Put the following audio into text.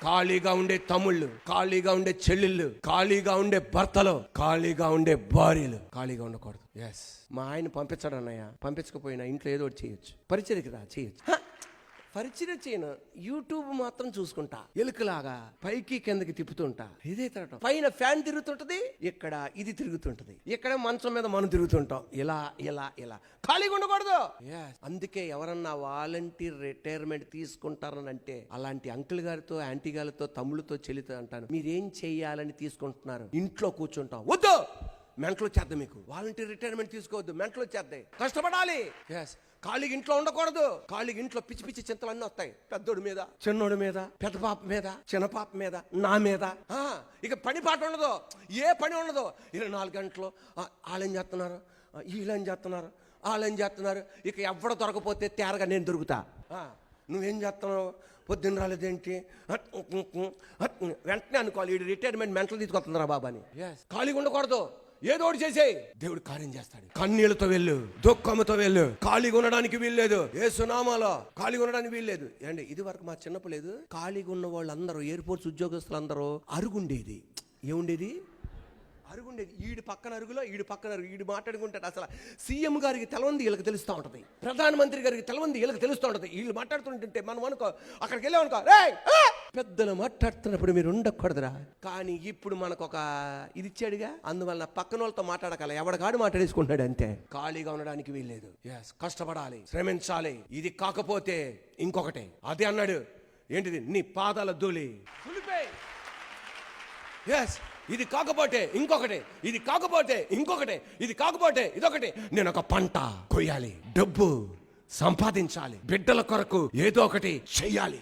ఖాళీగా ఉండే తమ్ముళ్ళు, ఖాళీగా ఉండే చెల్లెళ్ళు, ఖాళీగా ఉండే భర్తలు, ఖాళీగా ఉండే భార్యలు ఖాళీగా ఉండకూడదు. ఎస్, మా ఆయన పంపించాడు అన్నయ్య, పంపించకపోయినా ఇంట్లో ఏదో ఒకటి చేయొచ్చు, పరిచర్యకి రా చేయొచ్చు. పరిచయం చేయను, యూట్యూబ్ మాత్రం చూసుకుంటా, ఎలుకలాగా పైకి కిందకి తిప్పుతుంటా. ఇదే తిరగటం, పైన ఫ్యాన్ తిరుగుతుంటది, ఇక్కడ ఇది తిరుగుతుంటది, ఇక్కడ మంచం మీద మనం తిరుగుతుంటాం, ఇలా ఇలా ఇలా ఖాళీగా ఉండకూడదు. అందుకే ఎవరన్నా వాలంటీర్ రిటైర్మెంట్ తీసుకుంటారని అంటే అలాంటి అంకుల్ గారితో, ఆంటీ గారితో, తమ్ముళ్ళతో, చెల్లితో అంటాను, మీరేం చెయ్యాలని తీసుకుంటున్నారు? ఇంట్లో కూర్చుంటాం, వద్దు మెంటలు చేద్దాం, మీకు వాలంటీర్ రిటైర్మెంట్ తీసుకోవద్దు, మెంటలు చేద్దాం, కష్టపడాలి. ఖాళీగా ఇంట్లో ఉండకూడదు. ఖాళీగా ఇంట్లో పిచ్చి పిచ్చి చింతలు అన్నీ వస్తాయి, పెద్దోడి మీద, చిన్నోడి మీద, పెద్ద పాప మీద, చిన్న పాప మీద, నా మీద. ఇక పని పాట ఉండదు, ఏ పని ఉండదు. 24 గంటలు వాళ్ళేం చేస్తున్నారు, వీళ్ళేం చేస్తున్నారు, వాళ్ళేం చేస్తున్నారు. ఇక ఎవడ దొరకపోతే తేరగా నేను దొరుకుతా. నువ్వేం చేస్తున్నావు, పొద్దున్న రాలేదేంటి, వెంటనే అనుకోవాలి, వీడు రిటైర్మెంట్ మెంటలు తీసుకొస్తుందిరా బాబా అని. ఖాళీగా ఉండకూడదు, ఏదో ఒకటి చేసేయి, దేవుడు కార్యం చేస్తాడు. కన్నీళ్లతో వెళ్ళు, దుఃఖంతో వెళ్ళు, ఖాళీగా ఉండడానికి వీల్లేదు. యేసు నామములో ఖాళీగా ఉండడానికి వీల్లేదు. అండి, ఇది వరకు మా చిన్నప్పుడు లేదు. ఖాళీగా ఉన్న వాళ్ళందరూ, ఎయిర్పోర్ట్స్ ఉద్యోగస్తులందరూ అరుగుండేది. ఏముండేది? అరుగుండేది. ఈడు పక్కన అరుగులో, ఈడు పక్కన అరుగు, ఈడు మాట్లాడుకుంటాడు. అసలు సీఎం గారికి తెలవంది వీళ్ళకి తెలుస్తూ ఉంటుంది, ప్రధానమంత్రి గారికి తెలవంది వీళ్ళకి తెలుస్తూ ఉంటుంది. వీళ్ళు మాట్లాడుతుంటుంటే మనం అనుకో, అక్కడికి వెళ్ళామనుకో, పెద్దలు మాట్లాడుతున్నప్పుడు మీరు ఉండకూడదురా. కానీ ఇప్పుడు మనకు ఒక ఇది ఇచ్చాడుగా, అందువల్ల పక్కన వాళ్ళతో మాట్లాడగల, ఎవడగాడు మాట్లాడేసుకుంటాడు అంతే. ఖాళీగా ఉండడానికి వీల్లేదు. కష్టపడాలి, శ్రమించాలి. ఇది కాకపోతే ఇంకొకటి, అదే అన్నాడు, ఏంటిది? నీ పాదాల ధూళి దులిపేయ్. ఇది కాకపోతే ఇంకొకటి, ఇది కాకపోతే ఇంకొకటి, ఇది కాకపోతే ఇదొకటి. నేను ఒక పంట కొయ్యాలి, డబ్బు సంపాదించాలి, బిడ్డల కొరకు ఏదో ఒకటి చెయ్యాలి.